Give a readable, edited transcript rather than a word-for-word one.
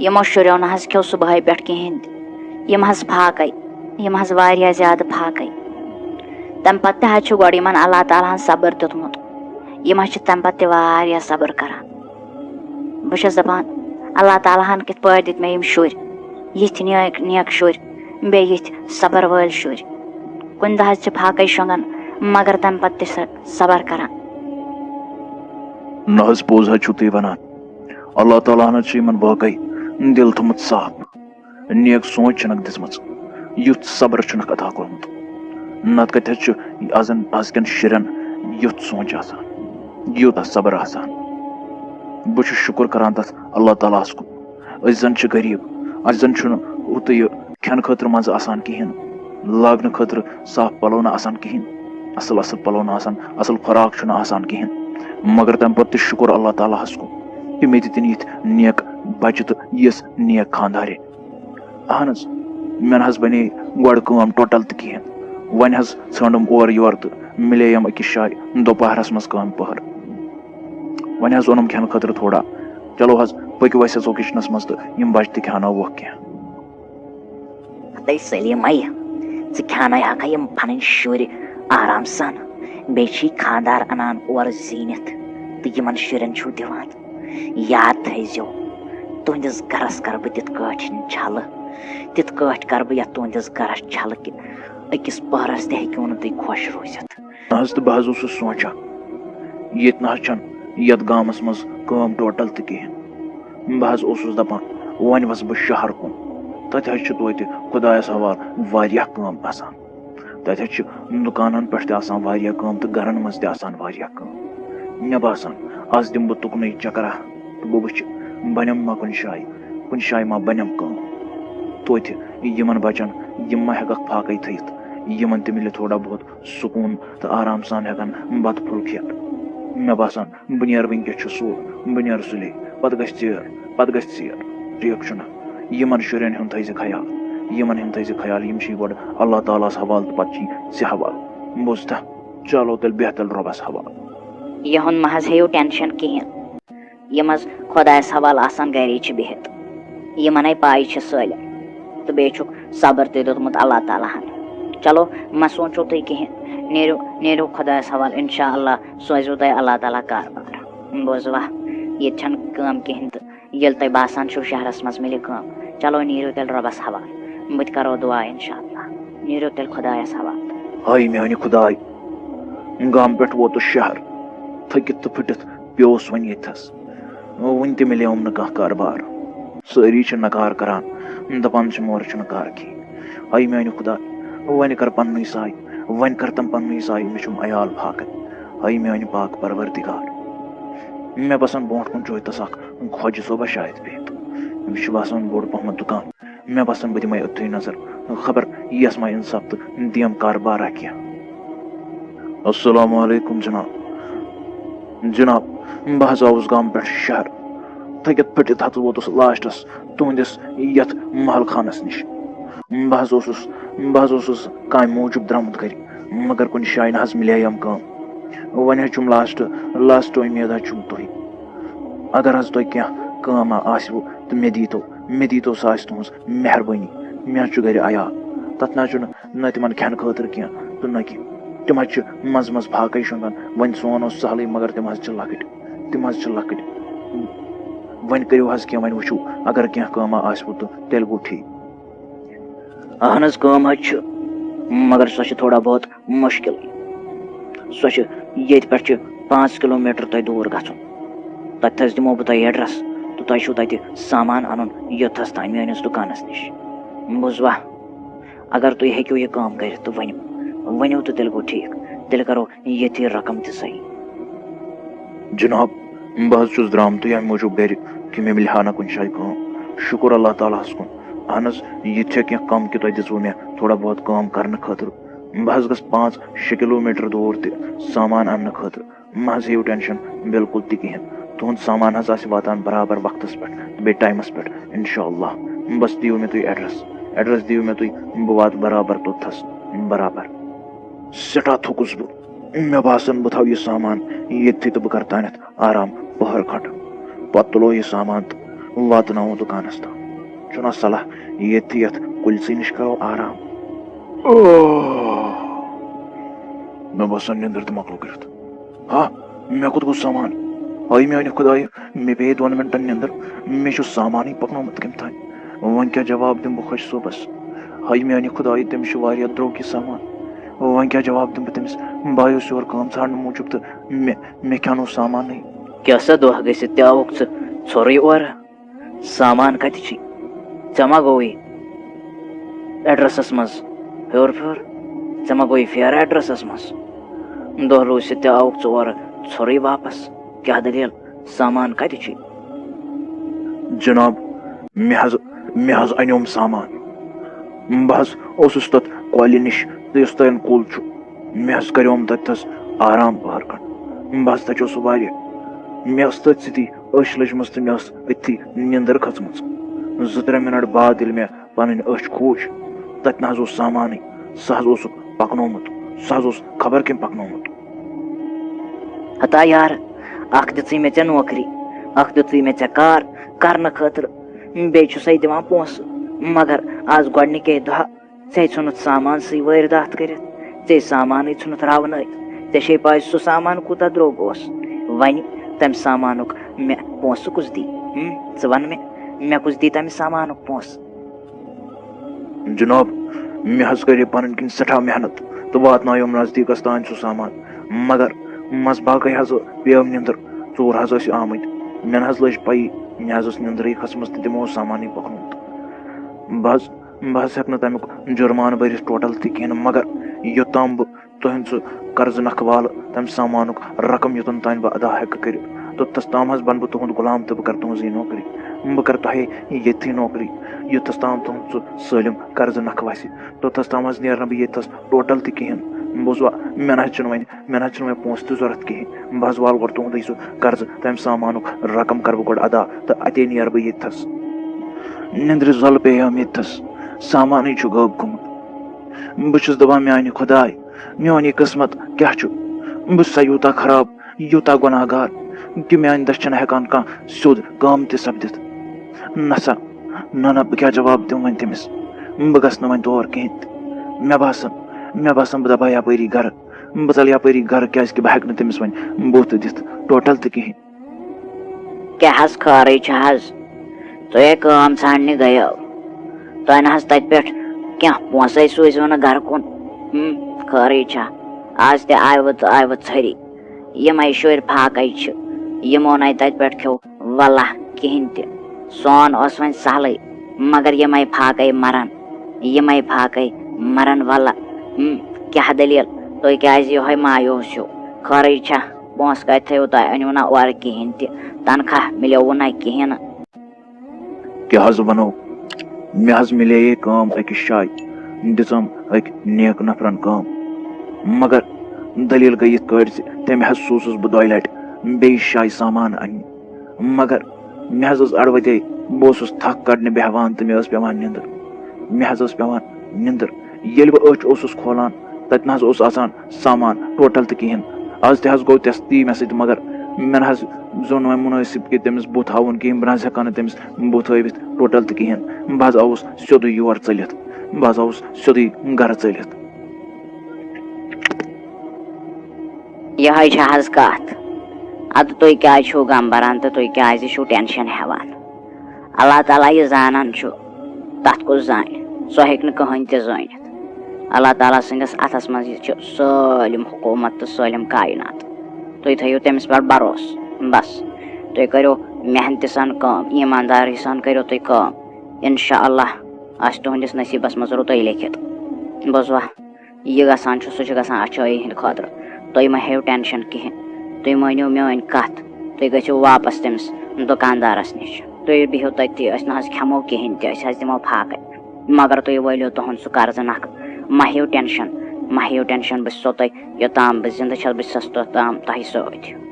یمو شُریو نہ حظ کھیو صُبحٲے پٮ۪ٹھ کِہیٖنۍ تہِ یِم حظ پھاکَے یِم حظ واریاہ زیادٕ پھاکَے تَمہِ پَتہٕ تہِ حظ چھُ گۄڈٕ یِمن اللہ تعالیٰ ہَن صبر دیُتمُت یِم حظ چھِ تَمہِ پَتہٕ تہِ واریاہ صبر کران بہٕ چھَس دَپان اللہ تعالیٰ ہَن کِتھ پٲٹھۍ دِتۍ مےٚ یِم شُرۍ یِتھۍ نیک شُرۍ بیٚیہِ یِتھۍ صبر وٲلۍ شُرۍ کُنہِ دۄہ حظ چھِ پھاکَے شۄنٛگان مگر تَمہِ پَتہٕ تہِ صبر کران نہ حظ پوٚز حظ چھُو تُہۍ وَنان اللہ تعالیٰ ہن حظ چھُ یِمن واقعی دِل تھوٚمُت صاف نیک سونٛچ چھنکھ دِژمٕژ یُتھ صبر چھُنکھ عطا کوٚرمُت نتہٕ کتہِ حظ چھُ أزکٮ۪ن شُرٮ۪ن یُتھ سونٛچ آسان یوٗتاہ صبر آسان بہٕ چھُس شُکر کران تتھ اللہ تعالیٰ ہس کُن أسۍ زن چھِ غریٖب اَسہِ زن چھُنہٕ ہُتہٕ یہِ کھٮ۪نہٕ خٲطرٕ منٛزٕ آسان کِہیٖنۍ لاگنہٕ خٲطرٕ صاف پلو نہٕ آسان کِہیٖنۍ اصل پلو نہٕ آسان اصل خوراک چھُنہٕ آسان کِہیٖنۍ مگر تمہِ پتہٕ تہِ شُکر اللہ تعالیٰ ہس کُن کہِ مےٚ دِتِنۍ یِتھۍ نیک بچہِ تہٕ یِژھ نیک خانٛدارِنۍ اہن حظ مےٚ نہ حظ بنے گۄڈٕ کٲم ٹوٹل تہِ کِہیٖنۍ وۄنۍ حظ ژھانڈم اورٕ یورٕ تہٕ مِلییم أکِس جایہِ دُپہرس منٛز کامہِ پٔہر وۄنۍ حظ اوٚنُم کھٮ۪نہٕ خٲطرٕ تھوڑا چلو حظ پٔکِو أسۍ اژو کِچنس منٛز تہٕ یِم بچہِ تہِ کھٮ۪اناووکھ کینٛہہ سلیٖمے ژٕ کھٮ۪انٲیہکھا یِم پنٕنۍ شُرۍ آرام سان بیٚیہِ چھِی خانٛدار انان اورٕ زیٖنِتھ تہٕ یِمن شُرٮ۪ن چھُو دِوان یاد تھٲیزیو تُہنٛدِس گرس کرٕ بہٕ تِتھ کٲٹھۍ چھلہٕ تِتھ کٲٹھۍ کرٕ بہٕ یتھ تُہنٛدِس گرس چھلہٕ کہِ أکِس پٔہرس تہِ ہیٚکِو نہٕ تُہۍ خۄش روٗزِتھ نہ حظ تہٕ بہٕ حظ اوسُس سونٛچان ییٚتہِ نہ حظ چھنہٕ یتھ گامس منٛز کٲم ٹوٹل تہِ کِہیٖنۍ بہٕ حظ اوسُس دپان وۄنۍ وَسہٕ بہٕ شہر کُن تتہِ حظ چھُ توتہِ خۄدایس حوالہٕ واریاہ کٲم آسان تتہِ حظ چھِ دُکانن پٮ۪ٹھ تہِ آسان واریاہ کٲم تہٕ گرن منٛز تہِ آسان واریاہ کٲم مےٚ باسان آز دِمہٕ بہٕ تُکنُے چکرا تہٕ بہٕ وٕچھِ بنیم ما کُنہِ جایہِ ما بنیم کٲم توتہِ یِمن بچن یِم ما ہٮ۪ککھ پھاکَے تھٲیِتھ یِمن تہِ مِلہِ تھوڑا بہت سکوٗن تہٕ آرام سان ہٮ۪کن بتہٕ پھوٚل کھٮ۪تھ مےٚ باسان بہٕ نیرٕ وٕنکٮ۪س چھُ سُہ بہٕ نیرٕ سُلے پتہٕ گژھِ ژیر ٹھیٖک چھُنہ یِمن شُرٮ۪ن ہُنٛد تھٲیزِ خیال یِم چھِی گۄڈٕ اللہ تعالیٰ ہس حوالہٕ تہٕ پتہٕ چھِی ژےٚ حوالہٕ بوٗزتھا چلو تیٚلہِ بیٚہہ تیٚلہِ رۄبس حوالہٕ یِہُنٛد مہ حظ ہیٚیِو ٹٮ۪نشن کِہیٖنۍ یِم حظ خۄدایس حوالہٕ آسان گرے چھِ بِہِتھ یِمنٕے پاے چھِ سٲلِم تہٕ بیٚیہِ چھُکھ صبر تہِ دیُتمُت اللہ تعالیٰ ہن چلو مہ سونٛچو تُہۍ کِہیٖنۍ نیٖرِو خۄدایس حوالہٕ اِنشاء اللہ سوزِوٕ تۄہہِ اللہ تعالیٰ کاربار بوٗزوا ییٚتہِ چھنہٕ کٲم کِہیٖنۍ تہٕ ییٚلہِ تۄہہِ باسان چھُو شہرس منٛز مِلہِ کٲم چلو نیٖرِو تیٚلہِ رۄبس حوالہٕ بہٕ تہِ کرو دُعا اِنشاء اللہ نیٖرِو تیٚلہِ خۄدایس حوالہٕ ہاے میانہِ خۄداے گامہٕ پٮ۪ٹھ ووتُس شہر تھٔکِتھ تہٕ پھٕٹِتھ پیوس وۄنۍ ییٚتھس وُنہِ تہِ مِلیوم نہٕ کانٛہہ کاربار سٲری چھِ نکار کران دپان چھِ مورٕ چھُنہٕ کار کِہیٖنۍ ہاے میانہِ خۄداے وۄنۍ کر پننُے ساے مےٚ چھُم عیال پھاکَے ہاے میانہِ پاک پروردِگار مےٚ باسان برونٛٹھ کُن چھُ ہوٚتس اکھ خۄجہِ صٲبا شاید بِہِتھ مےٚ چھُ باسان بوٚڑ پہمت دُکان مےٚ باسان بہٕ دِمے اوٚتھٕے نظر خبر یِیَس ما اِنصاف تہٕ دِیم کاربارا کینٛہہ السلام علیکُم جناب بہٕ حظ آوُس گامہٕ پٮ۪ٹھ شہر تھٔکِتھ پھٕٹِتھ حظ ووتُس لاسٹس تُہنٛدِس یتھ محل خانس نِش بہٕ حظ اوسُس کامہِ موٗجوٗب درٛامُت گرِ مگر کُنہِ جایہِ نہ حظ مِلییم کٲم وۄنۍ حظ چھُم لاسٹ اُمید حظ چھُم تُہۍ اگر حظ تۄہہِ کینٛہہ کٲم آسِوٕ تہٕ مےٚ دیٖتو سۄ آسہِ تُہنٛز مہربٲنی مےٚ حظ چھُ گرِ عیال تتھ نہ حظ چھُنہٕ نہ تِمن کھٮ۪نہٕ خٲطرٕ کینٛہہ تہٕ نہ کینٛہہ تِم حظ چھِ منٛزٕ پھاکَے شۄنٛگان وۄنۍ سون اوس سہلٕے مگر تِم حظ چھِ لۄکٕٹۍ وۄنۍ کٔرِو حظ کینٛہہ وۄنۍ وٕچھو اگر کینٛہہ کٲما آسِوٕ تہٕ تیٚلہِ گوٚو ٹھیٖک اہن حظ کٲم حظ چھِ مگر سۄ چھِ تھوڑا بہت مُشکِل سۄ چھِ ییٚتہِ پٮ۪ٹھ چھِ 5 کِلوٗمیٖٹر تۄہہِ دوٗر گژھُن تتہِ حظ دِمو بہٕ تۄہہِ ایڈرس تہٕ تۄہہِ چھُو تتہِ سامان انُن یوٚتھس تانۍ میٲنِس دُکانس نِش بوٗزوا اگر تُہۍ ہیٚکِو یہِ کٲم کٔرِتھ تہٕ ؤنِو تہٕ تیٚلہِ گوٚو ٹھیٖک تیٚلہِ کرو ییٚتھی رقم تہِ صحیح جناب بہٕ حظ چھُس درٛامتٕے اَمہِ موٗجوٗب گرِ کہِ مےٚ مِلہِ ہا نہٕ کُنہِ جایہِ کٲم شُکُر اللہ تعالیٰ ہس کُن اہن حظ یہِ تہِ چھےٚ کینٛہہ کم کہِ تۄہہِ دِژوٕ مےٚ تھوڑا بہت کٲم کرنہٕ خٲطرٕ بہٕ حظ گژھٕ 5-6 کِلوٗمیٖٹر دوٗر تہِ سامان اننہٕ خٲطرٕ مہ حظ ہیٚیِو ٹٮ۪نشن بالکُل تہِ کِہیٖنۍ تُہُنٛد سامان حظ آسہِ واتان برابر وقتس پٮ۪ٹھ تہٕ بیٚیہِ ٹایمس پٮ۪ٹھ اِنشاء اللہ بس دِیِو مےٚ تُہۍ ایڈرس دِیِو مےٚ تُہۍ بہٕ واتہٕ برابر توٚتتھس برابر سٮ۪ٹھاہ تھوٚکُس بہٕ مےٚ باسان بہٕ تھاوٕ یہِ سامان ییٚتھی تہٕ بہٕ کرٕ تانٮ۪تھ آرام پٔہر کھنٛڈ پتہٕ تُلو یہِ سامان تہٕ واتناوو دُکانس تام چھُنا صلاح ییٚتھی یتھ کُلسٕے نِش کرو آرام مےٚ باسان نیٚنٛدٕر تہِ مۄکلو کٔرِتھ ہا مےٚ کوٚت گوٚو سامان ہاے میانہِ خۄدایہِ مےٚ پیٚیہِ 2 مِنٹن نیٚنٛدٕر مےٚ چھُ سامانٕے پکنومُت کٔمۍ تانۍ وۄنۍ کیٛاہ جواب دِمہٕ بہٕ خۄش صوبس ہاے میانہِ خۄدایہِ تٔمِس چھُ واریاہ درٛوگ یہِ سامان وۄنۍ کیٛاہ جواب دِمہٕ بہٕ تٔمِس بہٕ آیوس یور کٲم ژھانڈنہٕ موٗجوٗب تہٕ مےٚ کھیٛانو سامانٕے کیٛاہ سا دۄہ گٔژھِتھ تہِ آوُکھ ژٕ ژھوٚرُے اورٕ سامان کتہِ چھُے ژےٚ ما گوٚوُے ایڈرسس منٛز ہیوٚر پھیوٚر ژےٚ ما گوٚوُے پھیرٕ ایڈرسس منٛز دۄہ روٗزِتھ تہِ آوُکھ ژٕ اورٕ ژھوٚرُے واپس کیٛاہ دٔلیٖل سامان کتہِ چھُے جناب مےٚ حظ اَنیوم سامان بہٕ حظ اوسُس تتھ کۄلہِ نِش تہٕ یُس تتٮ۪ن کُل چھُ مےٚ حظ کریوم تتٮ۪تھس آرام پٔہر کھنٛڈ بہٕ حظ تَچوس واریاہ مےٚ ٲس تٔتھۍ سۭتی أچھ لٔجمٕژ تہٕ مےٚ ٲس أتھی نیٚنٛدٕر کھٔژمٕژ 2-3 مِنٹ بعد ییٚلہِ مےٚ پنٕنۍ أچھ کھوٗج تتہِ نہ حظ اوس سامانٕے سُہ حظ اوسُکھ پکنومُت سُہ حظ اوس خبر کٔمۍ پکنومُت ہتا یارٕ اکھ دِژٕے مےٚ ژےٚ نوکری اکھ دِژٕے مےٚ ژےٚ کار کرنہٕ خٲطرٕ بیٚیہِ چھُسَے دِوان پونٛسہٕ مگر آز گۄڈنِکے دۄہ ژےٚ ژھُنُتھ سامانسٕے وٲرۍدات کٔرِتھ ژےٚ سامانٕے ژھُنُتھ راونٲیِتھ ژےٚ چھے پاے سُہ سامان کوٗتاہ درٛوگ اوس وۄنۍ تمہِ سامانُک مےٚ پونٛسہٕ کُس دی ژٕ وَن مےٚ کُس دی تمہِ سامانُک پونٛسہٕ جناب مےٚ حظ کَرے پنٕنۍ کِنۍ سٮ۪ٹھاہ محنت تہٕ واتنایوم نزدیٖکس تانۍ سُہ سامان مگر منٛزٕ باغے حظ پیٚیَم نیٚنٛدٕر ژوٗر حظ ٲسۍ آمٕتۍ مےٚ نہ حظ لٔج پَیی مےٚ حظ ٲس نیٚنٛدرٕے کھٔژمٕژ تہٕ تِمو اوس سامانٕے پکنومُت بہٕ حظ ہٮ۪کہٕ نہٕ تمیُک جُرمانہٕ بٔرِتھ ٹوٹل تہِ کِہیٖنۍ نہٕ مگر یوٚتام بہٕ تُہُنٛد سُہ قرضہٕ نکھٕ والہٕ تمہِ سامانُک رقم یوٚتن تانۍ بہٕ ادا ہٮ۪کہٕ کٔرِتھ توٚتتھس تام حظ بنہٕ بہٕ تُہُنٛد غلام تہٕ بہٕ کرٕ تُہنٛزٕے نوکری بہٕ کرٕ تۄہے ییٚتھی نوکری یوٚتتھس تام تُہُنٛد سُہ سٲلِم قرضہٕ نکھٕ وسہِ توٚتتھس تام حظ نیرٕ نہٕ بہٕ ییٚتھس ٹوٹل تہِ کِہیٖنۍ بوٗزوا مےٚ نہ حظ چھُنہٕ وۄنۍ پونٛسہٕ تہِ ضوٚرتھ کِہیٖنۍ بہٕ حظ والہٕ گۄڈٕ تُہُنٛدُے سُہ قرضہٕ تمہِ سامانُک رقم کرٕ بہٕ گۄڈٕ ادا تہٕ اتے نیرٕ بہٕ ییٚتھس نیٚنٛدرِ زۄلہٕ پیٚیَم ییٚتھس سامانٕے چھُ غٲب گوٚمُت بہٕ چھُس دپان میانہِ خۄداے میون یہِ قٕسمت کیٛاہ چھُ بہٕ چھُسا یوٗتاہ خراب یوٗتاہ گۄناہ گار کہِ میانہِ دٔچھ چھنہٕ ہٮ۪کان کانٛہہ سیوٚد کٲم تہِ سپدِتھ نہ سا نہ بہٕ کیٛاہ جواب دِمہٕ وۄنۍ تٔمِس بہٕ گژھٕ نہٕ وۄنۍ تور کِہیٖنۍ تہِ مےٚ باسان بہٕ دپہٕ یپٲری گرٕ بہٕ ژلہٕ یپٲری گرٕ کیٛازِ کہِ بہٕ ہٮ۪کہٕ نہٕ تٔمِس وۄنۍ بُتھ دِتھ ٹوٹل تہِ کِہیٖنۍ کیٛاہ حظ خٲرٕے چھِ حظ تُہۍ کٲم ژھانڈنہِ گٔیو تۄہہِ نہ حظ تتہِ پٮ۪ٹھ کینٛہہ پونٛسے سوٗزوٕ نہٕ گرٕ کُن خٲرٕے چھا آز تہِ آیوٕ ژھٔری یِمے شُرۍ پھاکے چھِ یِمو نَے تتہِ پٮ۪ٹھ کھیوٚو وَلہ کِہیٖنۍ تہِ سون اوس وۄنۍ سہلٕے مگر یِمے پھاکے مرن وَلہ کیٛاہ دٔلیٖل تُہۍ کیٛازِ یِہوے مایوٗس چھِو خٲرٕے چھا پونٛسہٕ کتہِ تھٲیِو تۄہہِ أنِو نہ اورٕ کِہیٖنۍ تہِ تنخواہ مِلیووُ نہ کِہیٖنۍ نہٕ کیٛاہ حظ وَنو مےٚ حظ مِلے کٲم أکِس جایہِ دِژٕم أکۍ نیک نفرن کٲم مگر دٔلیٖل گٔے یِتھ کٲٹھۍ زِ تٔمۍ حظ سوٗزُس بہٕ 2 لٹہِ بیٚیِس جایہِ سامان اَننہِ مگر مےٚ حظ ٲس اَڑوَتے بہٕ اوسُس تھکھ کڑنہِ بیٚہوان تہٕ مےٚ ٲس پیٚوان نیٚنٛدٕر ییٚلہِ بہٕ أچھ اوسُس کھولان تتہِ نہ حظ اوس آسان سامان ٹوٹل تہِ کِہیٖنۍ آز تہِ حظ گوٚو تی مےٚ سۭتۍ مگر مےٚ نہ حظ زون وۄنۍ مُنٲسِب کہِ تٔمِس بُتھ ہاوُن کِہیٖنۍ بہٕ نہ حظ ہٮ۪کان نہٕ تٔمِس بُتھ ہٲوِتھ ٹوٹل تہِ کِہیٖنۍ بہٕ حظ آوُس سیوٚدُے یور ژٔلِتھ بہٕ حظ آوُس سیوٚدُے گرٕ ژٔلِتھ یِہے چھِ حظ کتھ اَدٕ تُہۍ کیٛازِ چھِو غم بران تہٕ تُہۍ کیٛازِ چھِو ٹٮ۪نشن ہٮ۪وان اللہ تعالیٰ یہِ زانان چھُ تتھ کُس زانہِ سُہ ہیٚکہِ نہٕ کٕہۭنۍ تہِ زٲنِتھ اللہ تعالیٰ سٕنٛدِس اتھس منٛز چھِ سٲلِم حکوٗمت تہٕ سٲلِم کاینات تُہۍ تھٲیِو تٔمِس پٮ۪ٹھ بروسہٕ بس تُہۍ کٔرِو محنتہِ سان کٲم ایٖمانداری سان کٔرِو تُہۍ کٲم انشاء اللہ آسہِ تُہنٛدِس نصیٖبس منٛز رُتُے لیکھِتھ بوٗزوا یہِ گژھان چھُ سُہ چھُ گژھان اچھٲیی ہِنٛدِ خٲطرٕ تُہۍ مہ ہیٚیِو ٹٮ۪نشن کِہیٖنۍ تُہۍ مٲنِو میٲنۍ کتھ تُہۍ گٔژھِو واپس تٔمِس دُکاندارس نِش تُہۍ بِہِو تٔتی أسۍ نہ حظ کھٮ۪مو کِہیٖنۍ تہِ أسۍ حظ دِمو پھاکے مگر تُہۍ وٲلِو تُہُنٛد سُہ قرضہٕ نکھٕ مہ ہیٚیِو ٹٮ۪نشن بہٕ چھُسو تۄہہِ یوٚتام بہٕ زِندٕ چھَس بہٕ چھَس توٚتام تۄہہِ سۭتۍ